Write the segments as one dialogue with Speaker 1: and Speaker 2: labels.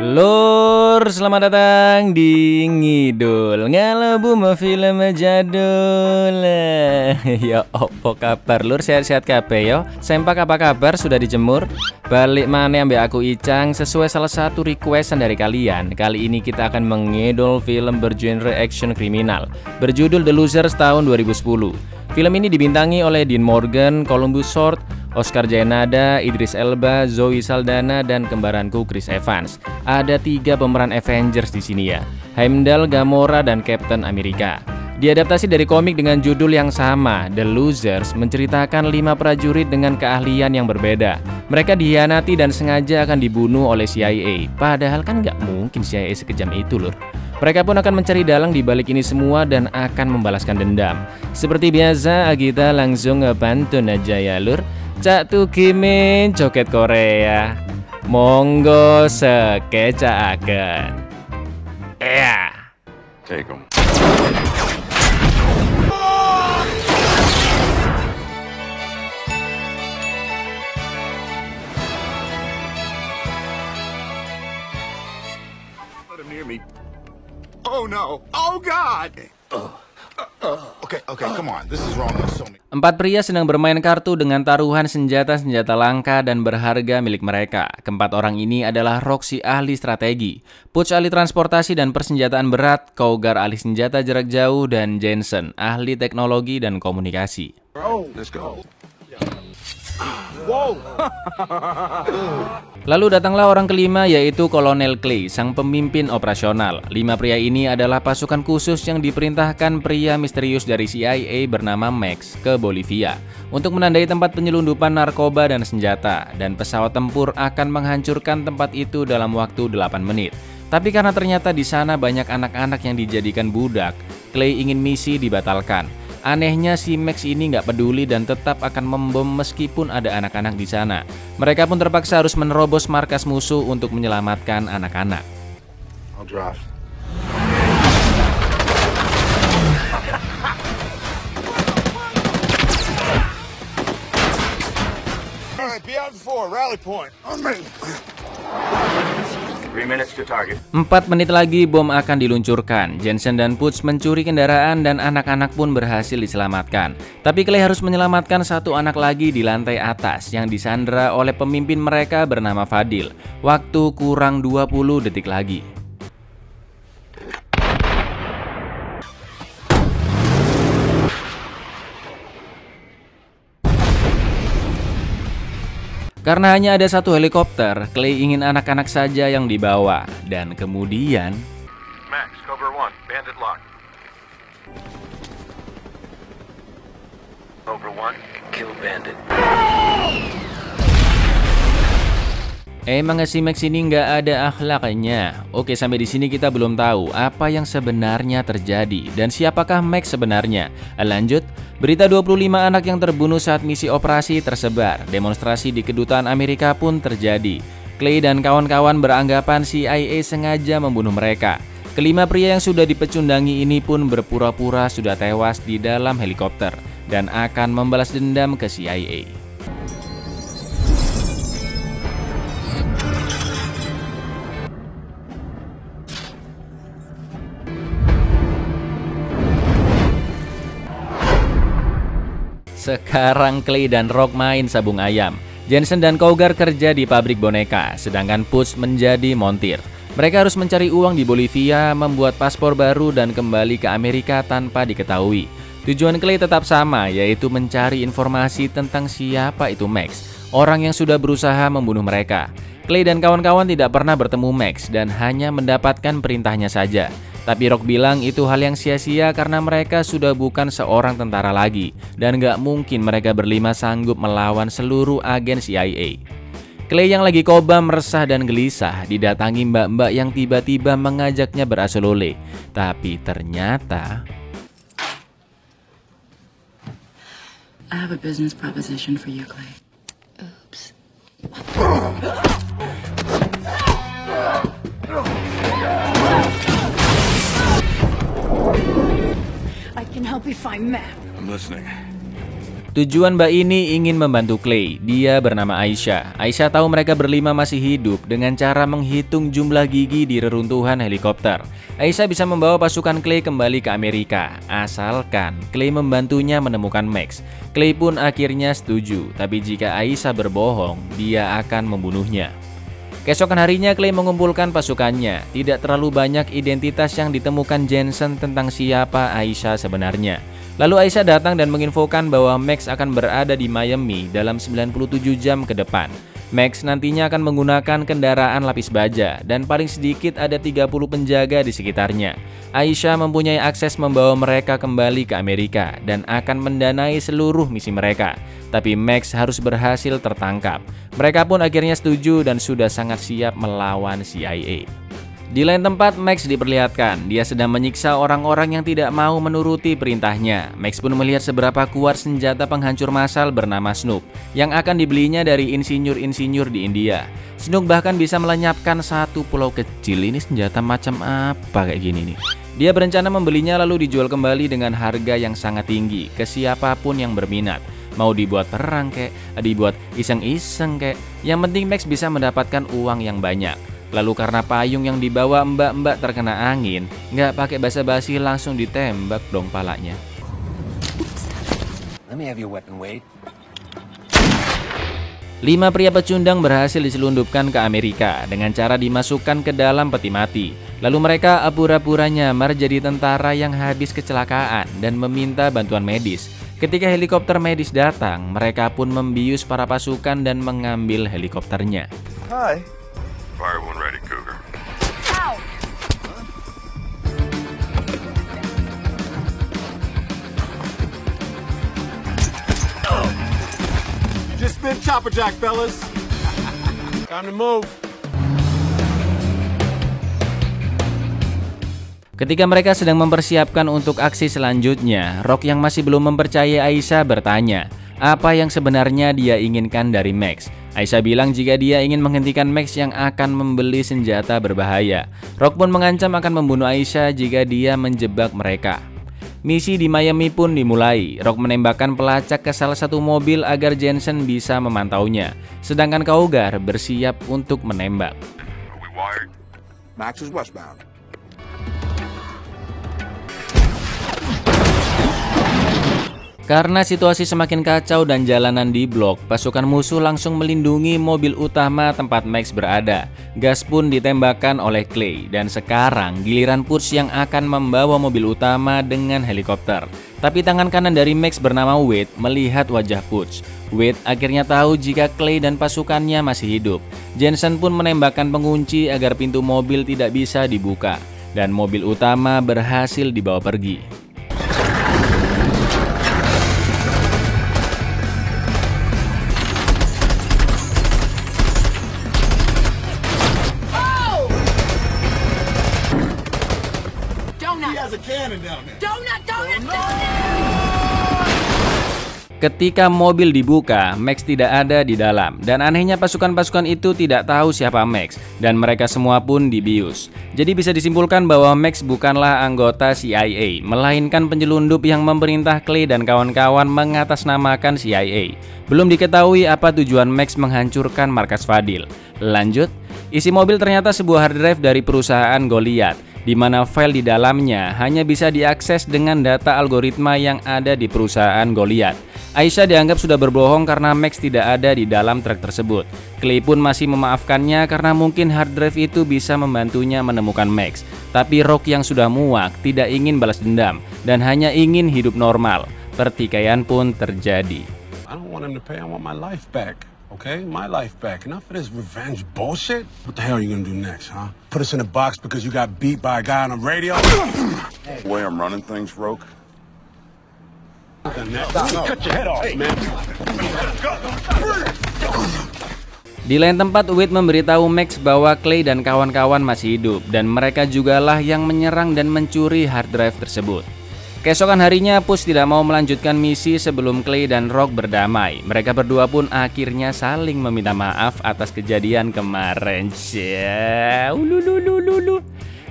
Speaker 1: Lur, selamat datang di Ngidul Ngelebu film jadul. Ya opo kabar lur, sehat-sehat kabeh yo. Sempak apa kabar, sudah dijemur? Balik mana ambek aku Icang sesuai salah satu requestan dari kalian. Kali ini kita akan mengidol film bergenre action kriminal berjudul The Losers tahun 2010. Film ini dibintangi oleh Dean Morgan, Columbus Short, Oscar Jaenada, Idris Elba, Zoe Saldana, dan kembaranku Chris Evans. Ada 3 pemeran Avengers di sini ya, Heimdall, Gamora, dan Captain America. Diadaptasi dari komik dengan judul yang sama, The Losers, menceritakan 5 prajurit dengan keahlian yang berbeda. Mereka dikhianati dan sengaja akan dibunuh oleh CIA. Padahal kan nggak mungkin CIA sekejam itu lur. Mereka pun akan mencari dalang di balik ini semua dan akan membalaskan dendam. Seperti biasa, kita langsung ngebantu aja ya lur. Cak Tugimin joget Korea. Monggo sekecaaken. Ya.
Speaker 2: Take 'em.
Speaker 3: Let him near me. Oh no! Oh God! Okay, come on. This is wrong on so many.
Speaker 1: 4 pria sedang bermain kartu dengan taruhan senjata-senjata langka dan berharga milik mereka. Keempat orang ini adalah Roxy, ahli strategi, Putz, ahli transportasi dan persenjataan berat, Cougar, ahli senjata jarak jauh, dan Jensen, ahli teknologi dan komunikasi.
Speaker 3: Let's go.
Speaker 1: Lalu datanglah orang kelima, yaitu Kolonel Clay, sang pemimpin operasional. 5 pria ini adalah pasukan khusus yang diperintahkan pria misterius dari CIA bernama Max ke Bolivia untuk menandai tempat penyelundupan narkoba dan senjata, dan pesawat tempur akan menghancurkan tempat itu dalam waktu 8 menit. Tapi karena ternyata di sana banyak anak-anak yang dijadikan budak, Clay ingin misi dibatalkan. Anehnya si Max ini nggak peduli dan tetap akan membom meskipun ada anak-anak di sana. Mereka pun terpaksa harus menerobos markas musuh untuk menyelamatkan anak-anak.
Speaker 3: I'll drive. All right, be out in 4, rally point. On me.
Speaker 2: 3 minutes to target.
Speaker 1: 4 menit lagi bom akan diluncurkan. Jensen dan Putz mencuri kendaraan dan anak-anak pun berhasil diselamatkan. Tapi Clay harus menyelamatkan 1 anak lagi di lantai atas yang disandra oleh pemimpin mereka bernama Fadil. Waktu kurang 20 detik lagi. Karena hanya ada 1 helikopter, Clay ingin anak-anak saja yang dibawa. Dan kemudian
Speaker 2: Max, cover 1, bandit lock. Cover 1, kill bandit.
Speaker 1: emang si Max ini nggak ada akhlaknya. Oke, sampai di sini kita belum tahu apa yang sebenarnya terjadi dan siapakah Max sebenarnya. Lanjut, berita 25 anak yang terbunuh saat misi operasi tersebar. Demonstrasi di kedutaan Amerika pun terjadi. Clay dan kawan-kawan beranggapan CIA sengaja membunuh mereka. Kelima pria yang sudah dipecundangi ini pun berpura-pura sudah tewas di dalam helikopter dan akan membalas dendam ke CIA. Sekarang Clay dan Rock main sabung ayam. Jensen dan Cougar kerja di pabrik boneka, sedangkan Putz menjadi montir. Mereka harus mencari uang di Bolivia, membuat paspor baru dan kembali ke Amerika tanpa diketahui. Tujuan Clay tetap sama, yaitu mencari informasi tentang siapa itu Max, orang yang sudah berusaha membunuh mereka. Clay dan kawan-kawan tidak pernah bertemu Max dan hanya mendapatkan perintahnya saja. Tapi Rock bilang itu hal yang sia-sia karena mereka sudah bukan seorang tentara lagi dan gak mungkin mereka berlima sanggup melawan seluruh agen CIA. Clay yang lagi kobam, resah dan gelisah didatangi mbak-mbak yang tiba-tiba mengajaknya berasolole. Tapi ternyata
Speaker 4: I have a business proposition for you, Clay. Oops.
Speaker 5: I can help you find Matt.
Speaker 3: I'm listening.
Speaker 1: Tujuan Mbak ini ingin membantu Clay. Dia bernama Aisyah. Aisyah tahu mereka berlima masih hidup dengan cara menghitung jumlah gigi di reruntuhan helikopter. Aisyah bisa membawa pasukan Clay kembali ke Amerika, asalkan Clay membantunya menemukan Max. Clay pun akhirnya setuju, tapi jika Aisyah berbohong, dia akan membunuhnya. Keesokan harinya Clay mengumpulkan pasukannya. Tidak terlalu banyak identitas yang ditemukan Jensen tentang siapa Aisyah sebenarnya. Lalu Aisyah datang dan menginfokan bahwa Max akan berada di Miami dalam 97 jam ke depan. Max nantinya akan menggunakan kendaraan lapis baja dan paling sedikit ada 30 penjaga di sekitarnya. Aisyah mempunyai akses membawa mereka kembali ke Amerika dan akan mendanai seluruh misi mereka. Tapi Max harus berhasil tertangkap. Mereka pun akhirnya setuju dan sudah sangat siap melawan CIA. Di lain tempat, Max diperlihatkan dia sedang menyiksa orang-orang yang tidak mau menuruti perintahnya. Max pun melihat seberapa kuat senjata penghancur massal bernama Snook yang akan dibelinya dari insinyur-insinyur di India. Snook bahkan bisa melenyapkan satu pulau kecil. Ini senjata macam apa kayak gini nih? Dia berencana membelinya lalu dijual kembali dengan harga yang sangat tinggi ke siapapun yang berminat. Mau dibuat perang kek, dibuat iseng-iseng kek. Yang penting Max bisa mendapatkan uang yang banyak. Lalu karena payung yang dibawa mbak-mbak terkena angin, nggak pakai basa-basi langsung ditembak dong palanya.
Speaker 2: Let me have your weapon, Wade.
Speaker 1: 5 pria pecundang berhasil diselundupkan ke Amerika dengan cara dimasukkan ke dalam peti mati. Lalu mereka pura-pura nyamar jadi tentara yang habis kecelakaan dan meminta bantuan medis. Ketika helikopter medis datang, mereka pun membius para pasukan dan mengambil helikopternya.
Speaker 3: Hi.
Speaker 2: Fire when ready, Cougar.
Speaker 3: Just spin chopper jack, fellas. Time to move.
Speaker 1: Ketika mereka sedang mempersiapkan untuk aksi selanjutnya, Rock yang masih belum mempercayai Aisyah bertanya, apa yang sebenarnya dia inginkan dari Max. Aisyah bilang jika dia ingin menghentikan Max yang akan membeli senjata berbahaya. Rock pun mengancam akan membunuh Aisyah jika dia menjebak mereka. Misi di Miami pun dimulai. Rock menembakkan pelacak ke salah satu mobil agar Jensen bisa memantaunya. Sedangkan Cougar bersiap untuk menembak.
Speaker 2: Are we wired?
Speaker 3: Max is westbound.
Speaker 1: Karena situasi semakin kacau dan jalanan di blok, pasukan musuh langsung melindungi mobil utama tempat Max berada. Gas pun ditembakkan oleh Clay, dan sekarang giliran Putz yang akan membawa mobil utama dengan helikopter. Tapi tangan kanan dari Max bernama Wade melihat wajah Putz. Wade akhirnya tahu jika Clay dan pasukannya masih hidup. Jensen pun menembakkan pengunci agar pintu mobil tidak bisa dibuka, dan mobil utama berhasil dibawa pergi. Ketika mobil dibuka, Max tidak ada di dalam, dan anehnya pasukan-pasukan itu tidak tahu siapa Max, dan mereka semua pun dibius. Jadi bisa disimpulkan bahwa Max bukanlah anggota CIA, melainkan penyelundup yang memerintah Clay dan kawan-kawan mengatasnamakan CIA. Belum diketahui apa tujuan Max menghancurkan markas Fadil. Lanjut, isi mobil ternyata sebuah hard drive dari perusahaan Goliath, di mana file di dalamnya hanya bisa diakses dengan data algoritma yang ada di perusahaan Goliath. Aisyah dianggap sudah berbohong karena Max tidak ada di dalam truk tersebut. Clay pun masih memaafkannya karena mungkin hard drive itu bisa membantunya menemukan Max. Tapi Rock yang sudah muak tidak ingin balas dendam dan hanya ingin hidup normal. Pertikaian pun terjadi.
Speaker 5: I don't want him to pay. I want my life back. Okay? My life back. Enough of this revenge bullshit. What the hell are you gonna do next, huh? Put us in a box because you got beat by a guy on the radio?
Speaker 2: The way I'm running things, Roke.
Speaker 5: Cut your head off, man.
Speaker 1: Di lain tempat, Wade memberitahu Max bahwa Clay dan kawan-kawan masih hidup dan mereka jugalah yang menyerang dan mencuri hard drive tersebut. Keesokan harinya, Putz tidak mau melanjutkan misi sebelum Clay dan Rock berdamai. Mereka berdua pun akhirnya saling meminta maaf atas kejadian kemarin.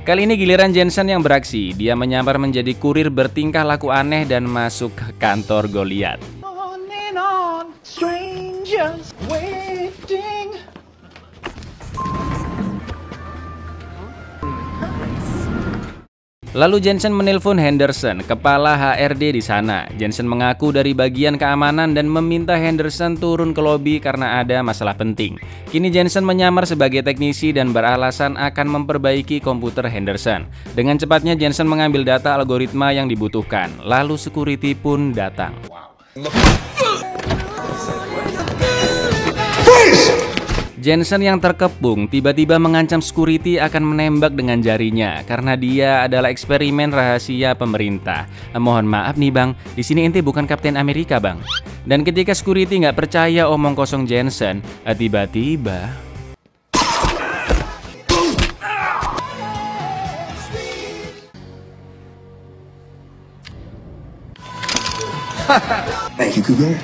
Speaker 1: Kali ini giliran Jensen yang beraksi. Dia menyamar menjadi kurir bertingkah laku aneh dan masuk ke kantor Goliath.
Speaker 6: just waiting.
Speaker 1: Lalu Jensen menelpon Henderson, kepala HRD di sana. Jensen mengaku dari bagian keamanan dan meminta Henderson turun ke lobi karena ada masalah penting. Kini Jensen menyamar sebagai teknisi dan beralasan akan memperbaiki komputer Henderson. Dengan cepatnya Jensen mengambil data algoritma yang dibutuhkan. Lalu security pun datang. Jensen yang terkepung tiba-tiba mengancam security akan menembak dengan jarinya karena dia adalah eksperimen rahasia pemerintah. Mohon maaf nih bang, di sini ente bukan Kapten Amerika bang. Dan ketika security nggak percaya omong kosong Jensen, tiba-tiba
Speaker 3: Thank you, Cougar.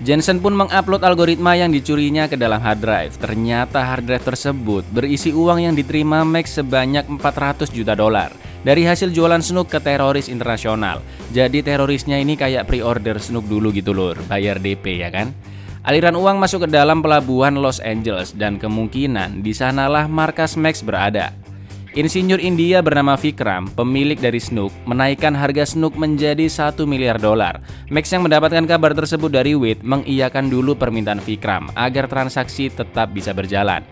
Speaker 1: Jensen pun mengupload algoritma yang dicurinya ke dalam hard drive. Ternyata hard drive tersebut berisi uang yang diterima Max sebanyak 400 juta dolar dari hasil jualan Snook ke teroris internasional. Jadi terorisnya ini kayak pre-order Snook dulu gitu lur, bayar DP ya kan? Aliran uang masuk ke dalam pelabuhan Los Angeles dan kemungkinan di sanalah markas Max berada. Insinyur India bernama Vikram, pemilik dari Snook, menaikkan harga Snook menjadi 1 miliar dolar. Max yang mendapatkan kabar tersebut dari Wade mengiyakan dulu permintaan Vikram agar transaksi tetap bisa berjalan.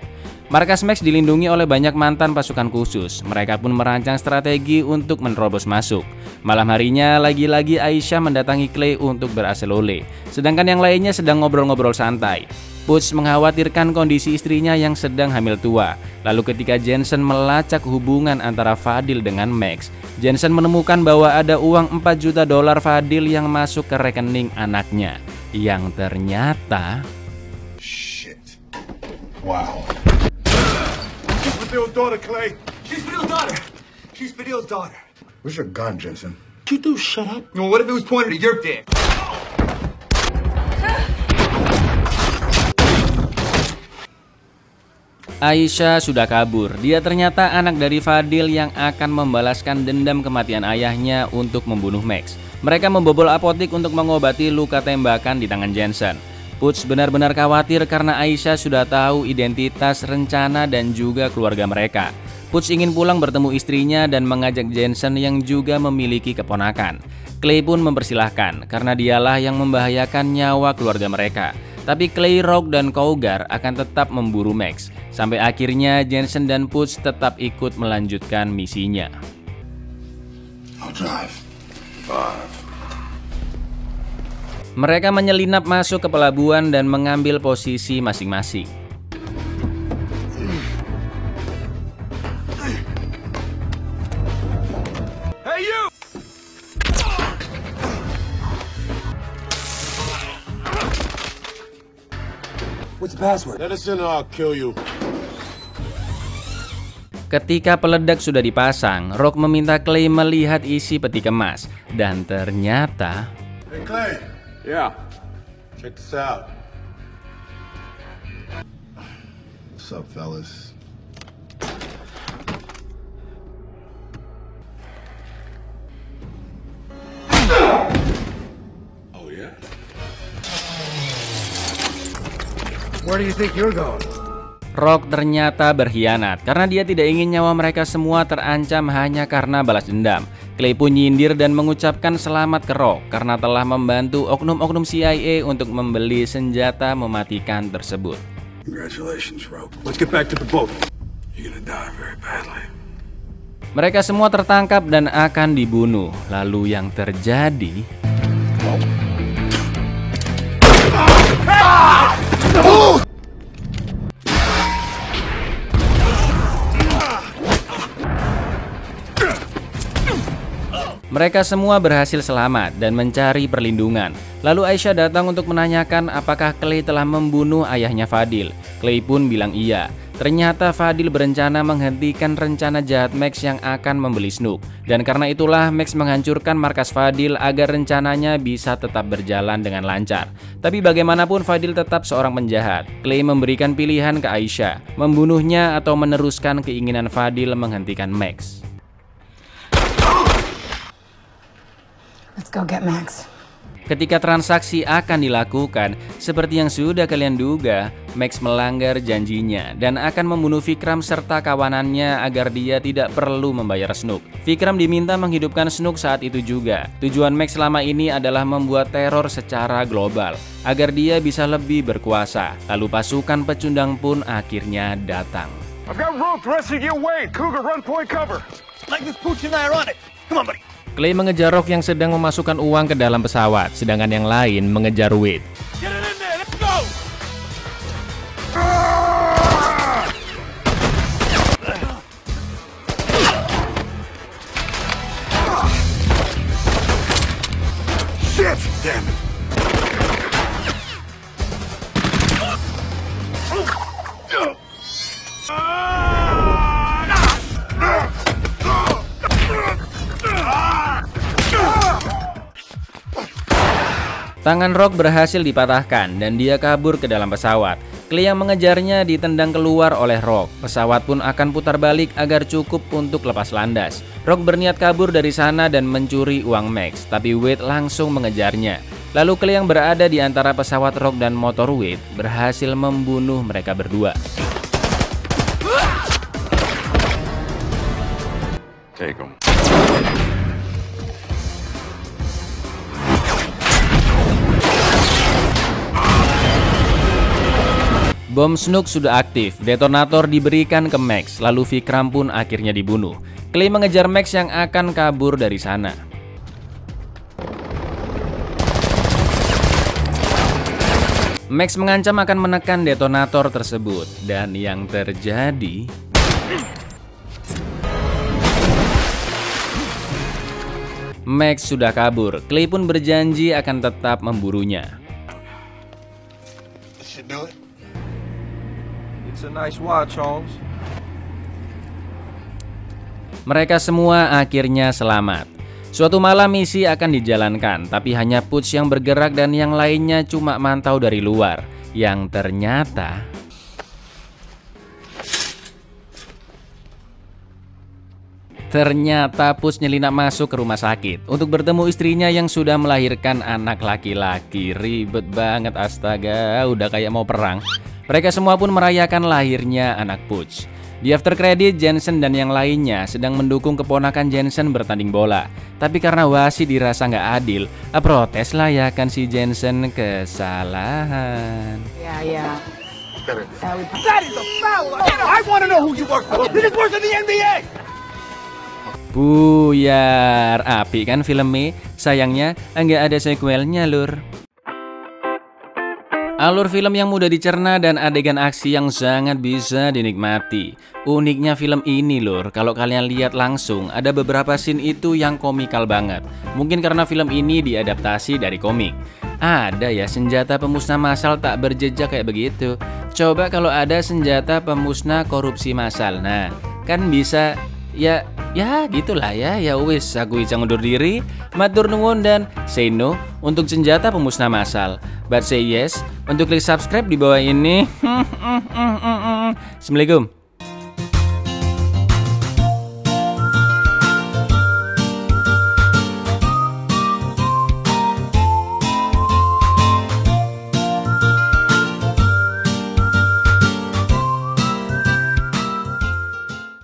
Speaker 1: Markas Max dilindungi oleh banyak mantan pasukan khusus. Mereka pun merancang strategi untuk menerobos masuk. Malam harinya lagi-lagi Aisyah mendatangi Clay untuk beraselole, sedangkan yang lainnya sedang ngobrol-ngobrol santai. Putz mengkhawatirkan kondisi istrinya yang sedang hamil tua. Lalu ketika Jensen melacak hubungan antara Fadil dengan Max, Jensen menemukan bahwa ada uang 4 juta dolar Fadil yang masuk ke rekening anaknya, yang ternyata
Speaker 3: Shit. Wow.
Speaker 5: She's Fadil's daughter, Clay.
Speaker 3: She's Fidil's daughter. She's Fidil's daughter. Where's your gun, Jensen?
Speaker 5: You do shut up.
Speaker 3: Well, what if it was pointed at your dick?
Speaker 1: Aisyah sudah kabur. Dia ternyata anak dari Fadil yang akan membalaskan dendam kematian ayahnya untuk membunuh Max. Mereka membobol apotik untuk mengobati luka tembakan di tangan Jensen. Putz benar-benar khawatir karena Aisyah sudah tahu identitas, rencana, dan juga keluarga mereka. Putz ingin pulang bertemu istrinya dan mengajak Jensen yang juga memiliki keponakan. Clay pun mempersilahkan karena dialah yang membahayakan nyawa keluarga mereka. Tapi Clay, Rock, dan Cougar akan tetap memburu Max. Sampai akhirnya Jensen dan Putz tetap ikut melanjutkan misinya.
Speaker 3: I'll drive.
Speaker 1: Mereka menyelinap masuk ke pelabuhan dan mengambil posisi masing-masing.
Speaker 3: Hey, you! What's the password?
Speaker 5: Let us in or I'll kill you.
Speaker 1: Ketika peledak sudah dipasang, Rock meminta Clay melihat isi peti kemas. Dan ternyata
Speaker 5: Hey, Clay. Yeah. Check this out.
Speaker 3: What's up, fellas?
Speaker 5: Oh, yeah?
Speaker 3: Where do you think you're going?
Speaker 1: Rock ternyata berkhianat karena dia tidak ingin nyawa mereka semua terancam hanya karena balas dendam. Clay pun nyindir dan mengucapkan selamat ke Rock karena telah membantu oknum-oknum CIA untuk membeli senjata mematikan tersebut.
Speaker 3: Congratulations, Rogue.
Speaker 5: Let's get back to the boat.
Speaker 3: You're gonna die very badly.
Speaker 1: Mereka semua tertangkap dan akan dibunuh. Lalu yang terjadi, mereka semua berhasil selamat dan mencari perlindungan. Lalu Aisyah datang untuk menanyakan apakah Clay telah membunuh ayahnya Fadil. Clay pun bilang iya. Ternyata Fadil berencana menghentikan rencana jahat Max yang akan membeli Snook. Dan karena itulah Max menghancurkan markas Fadil agar rencananya bisa tetap berjalan dengan lancar. Tapi bagaimanapun Fadil tetap seorang penjahat. Clay memberikan pilihan ke Aisyah, membunuhnya atau meneruskan keinginan Fadil menghentikan Max.
Speaker 4: Let's go get Max.
Speaker 1: Ketika transaksi akan dilakukan, seperti yang sudah kalian duga, Max melanggar janjinya dan akan membunuh Vikram serta kawanannya agar dia tidak perlu membayar Snook. Vikram diminta menghidupkan Snook saat itu juga. Tujuan Max selama ini adalah membuat teror secara global agar dia bisa lebih berkuasa. Lalu pasukan pecundang pun akhirnya datang.
Speaker 3: I've got rope the rest of you Wade. Cougar, run point cover.
Speaker 6: Like this pooch and I are on it. Come on, buddy.
Speaker 1: Clay mengejar Rock yang sedang memasukkan uang ke dalam pesawat, sedangkan yang lain mengejar Wade.
Speaker 3: Get it in there. Let's go.
Speaker 5: Shit! Damn it!
Speaker 1: Tangan Rock berhasil dipatahkan dan dia kabur ke dalam pesawat. Clay yang mengejarnya ditendang keluar oleh Rock. Pesawat pun akan putar balik agar cukup untuk lepas landas. Rock berniat kabur dari sana dan mencuri uang Max, tapi Wade langsung mengejarnya. Lalu Clay yang berada di antara pesawat Rock dan motor Wade berhasil membunuh mereka berdua.
Speaker 2: Take him.
Speaker 1: Bom Snook sudah aktif, detonator diberikan ke Max, lalu Vikram pun akhirnya dibunuh. Clay mengejar Max yang akan kabur dari sana. Max mengancam akan menekan detonator tersebut, dan yang terjadi... Max sudah kabur, Clay pun berjanji akan tetap memburunya.
Speaker 3: This should do it.
Speaker 6: It's a nice watch, Holmes.
Speaker 1: Mereka semua akhirnya selamat. Suatu malam misi akan dijalankan, tapi hanya Putz yang bergerak dan yang lainnya cuma mantau dari luar. Yang ternyata Putz nyelinap masuk ke rumah sakit untuk bertemu istrinya yang sudah melahirkan anak laki-laki. Ribet banget, astaga, udah kayak mau perang. Mereka semua pun merayakan lahirnya anak Putz. Di after credit, Jensen dan yang lainnya sedang mendukung keponakan Jensen bertanding bola. Tapi karena wasit dirasa nggak adil, protes lah ya kan si Jensen kesalahan.
Speaker 6: Yeah. That is a foul! I want to know who you work for! This is worse than the NBA!
Speaker 1: Buyar, api kan filmnya? Sayangnya nggak ada sequelnya lur. Alur film yang mudah dicerna dan adegan aksi yang sangat bisa dinikmati. Uniknya film ini lur, kalau kalian lihat langsung ada beberapa scene itu yang komikal banget. Mungkin karena film ini diadaptasi dari komik. Ada ya senjata pemusnah massal tak berjejak kayak begitu. Coba kalau ada senjata pemusnah korupsi massal. Nah, kan bisa ya gitulah ya. Ya wis, aku ijang undur diri, matur nuwun dan say no untuk senjata pemusnah massal. But say yes untuk klik subscribe di bawah ini. Assalamualaikum.